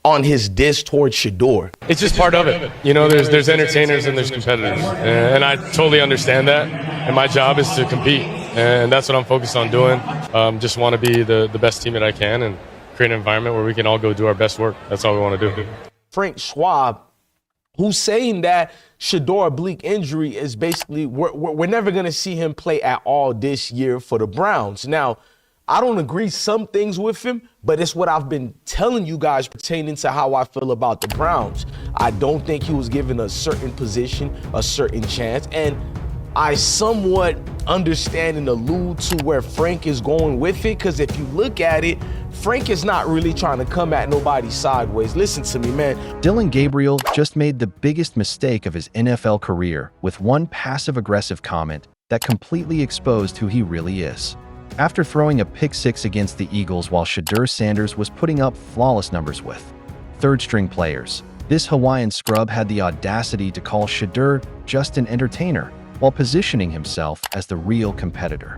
on his diss towards Shedeur? It's just part of it. You know, there's entertainers and there's competitors. And I totally understand that. And my job is to compete. And that's what I'm focused on doing. Just want to be the best teammate I can and create an environment where we can all go do our best work. That's all we want to do. Frank Schwab, who's saying that Shedeur oblique injury is basically, we're never going to see him play at all this year for the Browns. Now, I don't agree some things with him, but it's what I've been telling you guys pertaining to how I feel about the Browns. I don't think he was given a certain position, a certain chance, and I somewhat understand and allude to where Frank is going with it, because if you look at it, Frank is not really trying to come at nobody sideways. Listen to me, man. Dillon Gabriel just made the biggest mistake of his NFL career with one passive-aggressive comment that completely exposed who he really is. After throwing a pick-6 against the Eagles while Shedeur Sanders was putting up flawless numbers with third-string players, this Hawaiian scrub had the audacity to call Shedeur just an entertainer while positioning himself as the real competitor.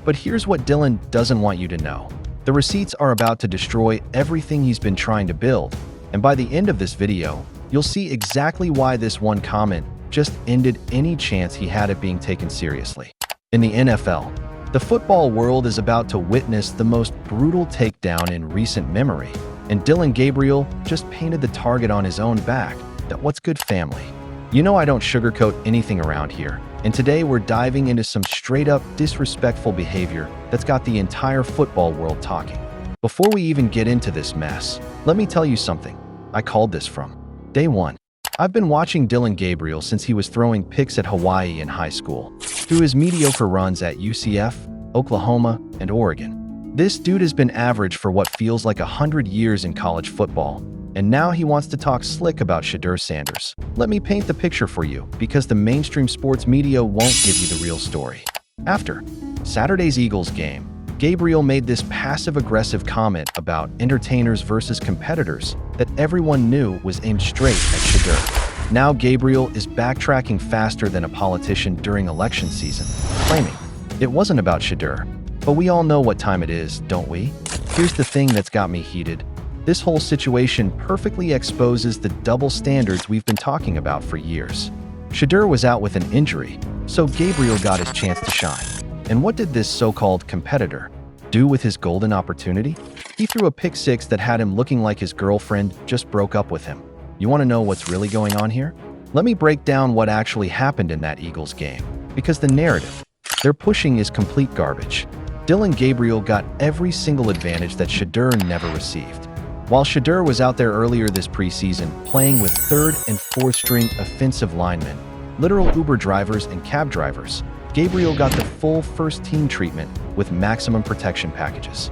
But here's what Dillon doesn't want you to know. The receipts are about to destroy everything he's been trying to build, and by the end of this video, you'll see exactly why this one comment just ended any chance he had at being taken seriously. In the NFL, the football world is about to witness the most brutal takedown in recent memory, and Dillon Gabriel just painted the target on his own back. That what's good, family? You know I don't sugarcoat anything around here, and today we're diving into some straight-up disrespectful behavior that's got the entire football world talking. Before we even get into this mess, let me tell you something. I called this from day one. I've been watching Dillon Gabriel since he was throwing picks at Hawaii in high school, through his mediocre runs at UCF, Oklahoma, and Oregon. This dude has been average for what feels like 100 years in college football, and now he wants to talk slick about Shedeur Sanders. Let me paint the picture for you, because the mainstream sports media won't give you the real story. After Saturday's Eagles game, Gabriel made this passive-aggressive comment about entertainers versus competitors that everyone knew was aimed straight at Shedeur. Now Gabriel is backtracking faster than a politician during election season, claiming it wasn't about Shedeur. But we all know what time it is, don't we? Here's the thing that's got me heated. This whole situation perfectly exposes the double standards we've been talking about for years. Shedeur was out with an injury, so Gabriel got his chance to shine. And what did this so-called competitor do with his golden opportunity? He threw a pick-6 that had him looking like his girlfriend just broke up with him. You want to know what's really going on here? Let me break down what actually happened in that Eagles game, because the narrative they're pushing is complete garbage. Dillon Gabriel got every single advantage that Shedeur never received. While Shedeur was out there earlier this preseason playing with third and fourth string offensive linemen, literal Uber drivers and cab drivers, Gabriel got the full first-team treatment with maximum protection packages.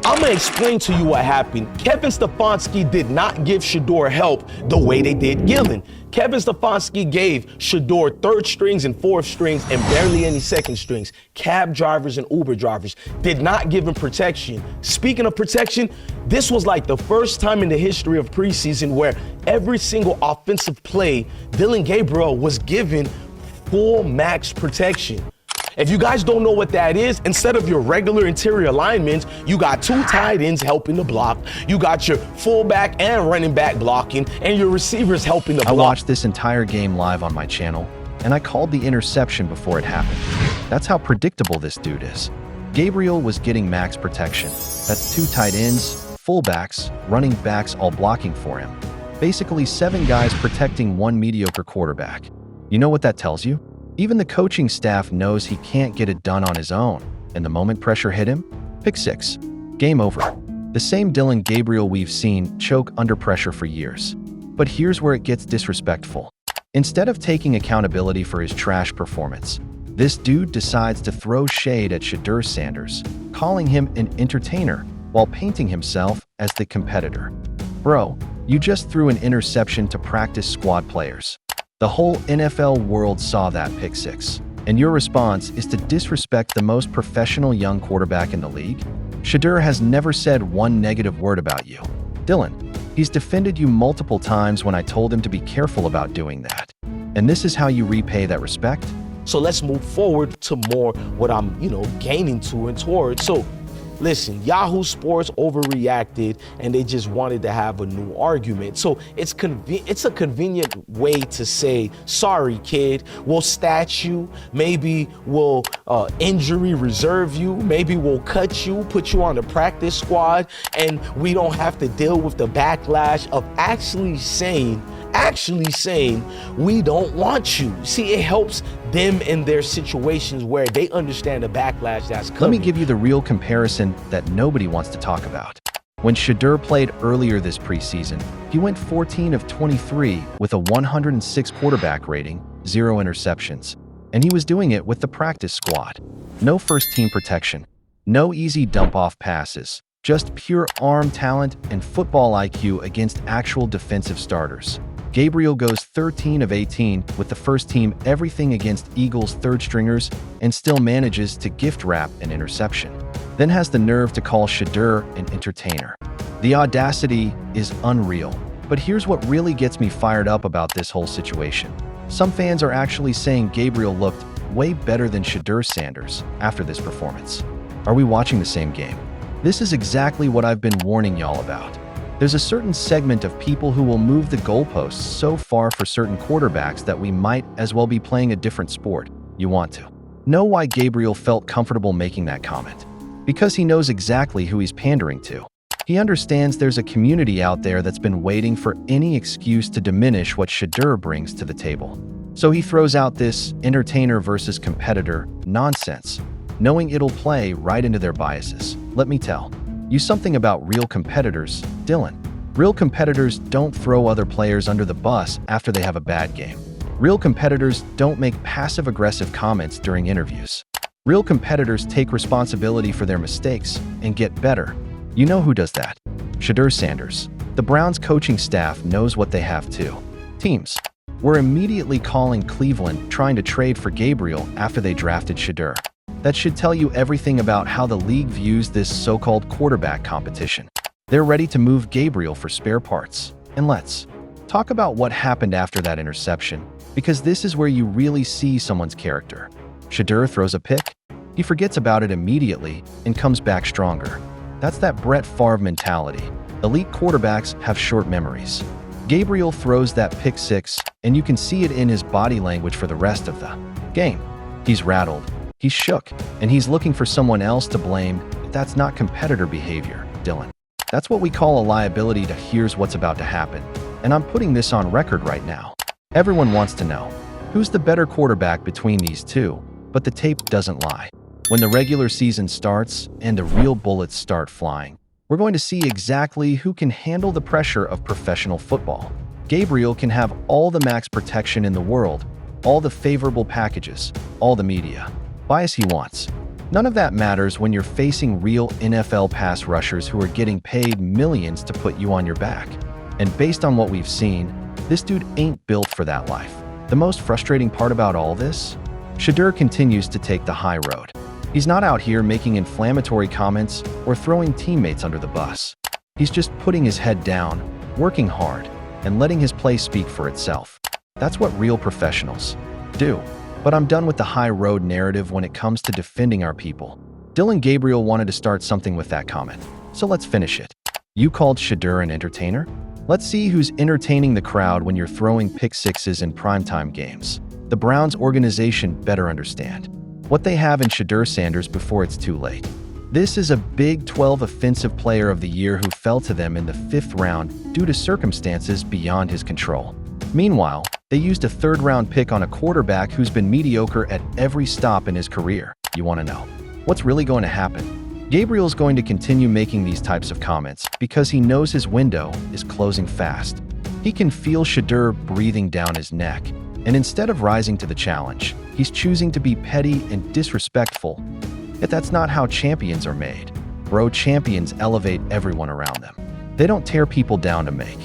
I'm going to explain to you what happened. Kevin Stefanski did not give Shedeur help the way they did Gillen. Kevin Stefanski gave Shedeur third strings and fourth strings and barely any second strings. Cab drivers and Uber drivers did not give him protection. Speaking of protection, this was like the first time in the history of preseason where every single offensive play, Dillon Gabriel was given full max protection. If you guys don't know what that is, instead of your regular interior linemen, you got two tight ends helping to block, you got your fullback and running back blocking, and your receivers helping to block. I watched this entire game live on my channel, and I called the interception before it happened. That's how predictable this dude is. Gabriel was getting max protection. That's two tight ends, fullbacks, running backs all blocking for him. Basically 7 guys protecting one mediocre quarterback. You know what that tells you? Even the coaching staff knows he can't get it done on his own, and the moment pressure hit him, pick-6, game over. The same Dillon Gabriel we've seen choke under pressure for years. But here's where it gets disrespectful. Instead of taking accountability for his trash performance, this dude decides to throw shade at Shedeur Sanders, calling him an entertainer while painting himself as the competitor. Bro, you just threw an interception to practice squad players. The whole NFL world saw that pick-6, and your response is to disrespect the most professional young quarterback in the league? Shedeur has never said one negative word about you. Dillon, he's defended you multiple times when I told him to be careful about doing that. And this is how you repay that respect? So let's move forward to more what I'm, gaining to and towards. So Listen, Yahoo Sports overreacted and they just wanted to have a new argument. So it's a convenient way to say, sorry, kid, we'll stat you, maybe we'll injury reserve you, maybe we'll cut you, put you on the practice squad, and we don't have to deal with the backlash of actually saying we don't want you. See, it helps them in their situations where they understand the backlash that's coming. Let me give you the real comparison that nobody wants to talk about. When Shedeur played earlier this preseason, he went 14 of 23 with a 106 quarterback rating, 0 interceptions. And he was doing it with the practice squad. No first-team protection, no easy dump-off passes, just pure arm talent and football IQ against actual defensive starters. Gabriel goes 13 of 18 with the first team everything against Eagles' third stringers and still manages to gift wrap an interception. Then has the nerve to call Shedeur an entertainer. The audacity is unreal. But here's what really gets me fired up about this whole situation. Some fans are actually saying Gabriel looked way better than Shedeur Sanders after this performance. Are we watching the same game? This is exactly what I've been warning y'all about. There's a certain segment of people who will move the goalposts so far for certain quarterbacks that we might as well be playing a different sport. You want to know why Gabriel felt comfortable making that comment? Because he knows exactly who he's pandering to. He understands there's a community out there that's been waiting for any excuse to diminish what Shedeur brings to the table. So he throws out this entertainer versus competitor nonsense, knowing it'll play right into their biases. Let me tell you something about real competitors, Dylan. Real competitors don't throw other players under the bus after they have a bad game. Real competitors don't make passive-aggressive comments during interviews. Real competitors take responsibility for their mistakes and get better. You know who does that? Shedeur Sanders. The Browns coaching staff knows what they have too. Teams were immediately calling Cleveland trying to trade for Gabriel after they drafted Shedeur. That should tell you everything about how the league views this so-called quarterback competition. They're ready to move Gabriel for spare parts. And let's talk about what happened after that interception, because this is where you really see someone's character. Shedeur throws a pick, he forgets about it immediately and comes back stronger. That's that Brett Favre mentality. Elite quarterbacks have short memories. Gabriel throws that pick six, and you can see it in his body language for the rest of the game. He's rattled. He's shook, and he's looking for someone else to blame if that's not competitor behavior, Dylan. That's what we call a liability to here's what's about to happen. And I'm putting this on record right now. Everyone wants to know, who's the better quarterback between these two? But the tape doesn't lie. When the regular season starts and the real bullets start flying, we're going to see exactly who can handle the pressure of professional football. Gabriel can have all the max protection in the world, all the favorable packages, all the media bias he wants. None of that matters when you're facing real NFL pass rushers who are getting paid millions to put you on your back. And based on what we've seen, this dude ain't built for that life. The most frustrating part about all this? Shedeur continues to take the high road. He's not out here making inflammatory comments or throwing teammates under the bus. He's just putting his head down, working hard, and letting his play speak for itself. That's what real professionals do. But I'm done with the high road narrative when it comes to defending our people. Dylan Gabriel wanted to start something with that comment, so let's finish it. You called Shedeur an entertainer? Let's see who's entertaining the crowd when you're throwing pick sixes in primetime games. The Browns organization better understand what they have in Shedeur Sanders before it's too late. This is a Big 12 Offensive Player of the Year who fell to them in the 5th round due to circumstances beyond his control. Meanwhile, they used a 3rd-round pick on a quarterback who's been mediocre at every stop in his career. You want to know what's really going to happen? Gabriel's going to continue making these types of comments because he knows his window is closing fast. He can feel Shedeur breathing down his neck, and instead of rising to the challenge, he's choosing to be petty and disrespectful. Yet that's not how champions are made. Bro, champions elevate everyone around them. They don't tear people down to make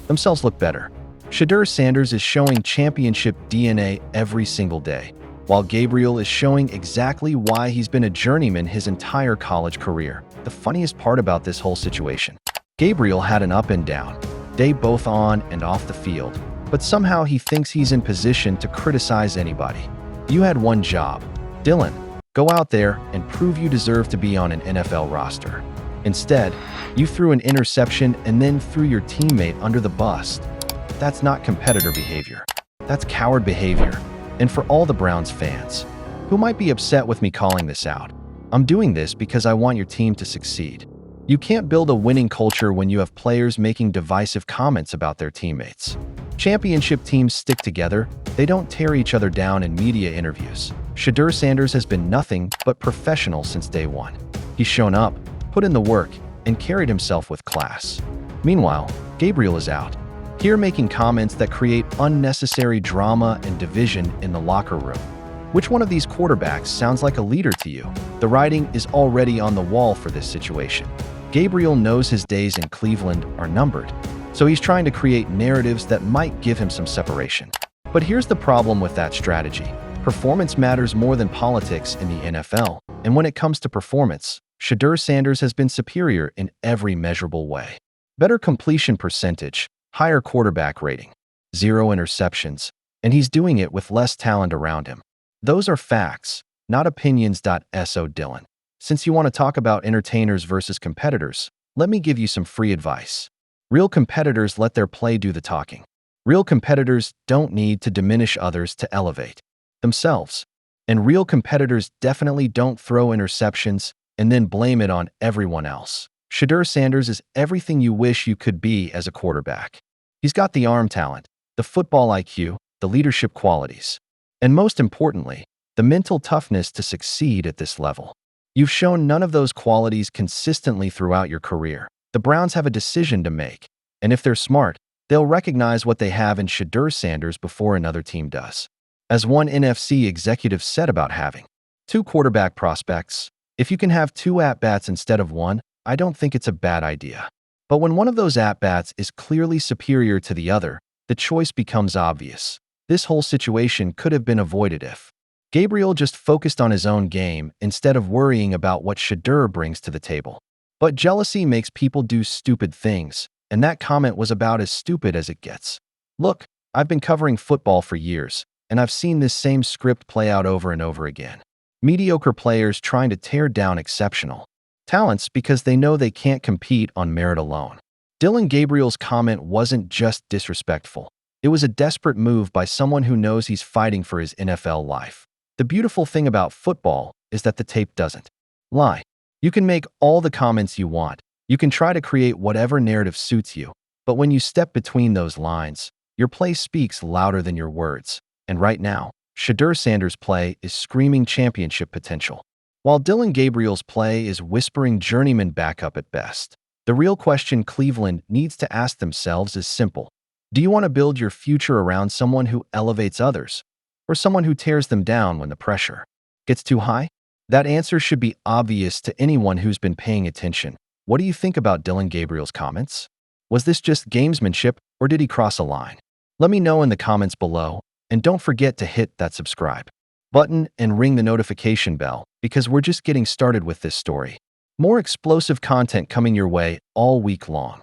themselves look better. Shedeur Sanders is showing championship DNA every single day, while Gabriel is showing exactly why he's been a journeyman his entire college career. The funniest part about this whole situation, Gabriel had an up and down day both on and off the field, but somehow he thinks he's in position to criticize anybody. You had one job, Dylan. Go out there and prove you deserve to be on an NFL roster. Instead, you threw an interception and then threw your teammate under the bus. That's not competitor behavior. That's coward behavior. And for all the Browns fans who might be upset with me calling this out, I'm doing this because I want your team to succeed. You can't build a winning culture when you have players making divisive comments about their teammates. Championship teams stick together. They don't tear each other down in media interviews. Shedeur Sanders has been nothing but professional since day one. He's shown up, put in the work, and carried himself with class. Meanwhile, Gabriel is out, here making comments that create unnecessary drama and division in the locker room. Which one of these quarterbacks sounds like a leader to you? The writing is already on the wall for this situation. Gabriel knows his days in Cleveland are numbered, so he's trying to create narratives that might give him some separation. But here's the problem with that strategy. Performance matters more than politics in the NFL, and when it comes to performance, Shedeur Sanders has been superior in every measurable way. Better completion percentage, higher quarterback rating, 0 interceptions, and he's doing it with less talent around him. Those are facts, not opinions. So Dylan, since you want to talk about entertainers versus competitors, let me give you some free advice. Real competitors let their play do the talking. Real competitors don't need to diminish others to elevate themselves. And real competitors definitely don't throw interceptions and then blame it on everyone else. Shedeur Sanders is everything you wish you could be as a quarterback. He's got the arm talent, the football IQ, the leadership qualities, and most importantly, the mental toughness to succeed at this level. You've shown none of those qualities consistently throughout your career. The Browns have a decision to make, and if they're smart, they'll recognize what they have in Shedeur Sanders before another team does. As one NFC executive said about having 2 quarterback prospects, if you can have 2 at-bats instead of 1, I don't think it's a bad idea. But when one of those at-bats is clearly superior to the other, the choice becomes obvious. This whole situation could have been avoided if Gabriel just focused on his own game instead of worrying about what Shedeur brings to the table. But jealousy makes people do stupid things, and that comment was about as stupid as it gets. Look, I've been covering football for years, and I've seen this same script play out over and over again. Mediocre players trying to tear down exceptional talents because they know they can't compete on merit alone. Dylan Gabriel's comment wasn't just disrespectful. It was a desperate move by someone who knows he's fighting for his NFL life. The beautiful thing about football is that the tape doesn't lie. You can make all the comments you want. You can try to create whatever narrative suits you. But when you step between those lines, your play speaks louder than your words. And right now, Shedeur Sanders' play is screaming championship potential, while Dylan Gabriel's play is whispering journeyman backup at best. The real question Cleveland needs to ask themselves is simple. Do you want to build your future around someone who elevates others, or someone who tears them down when the pressure gets too high? That answer should be obvious to anyone who's been paying attention. What do you think about Dylan Gabriel's comments? Was this just gamesmanship, or did he cross a line? Let me know in the comments below, and don't forget to hit that subscribe button and ring the notification bell, because we're just getting started with this story. More explosive content coming your way all week long.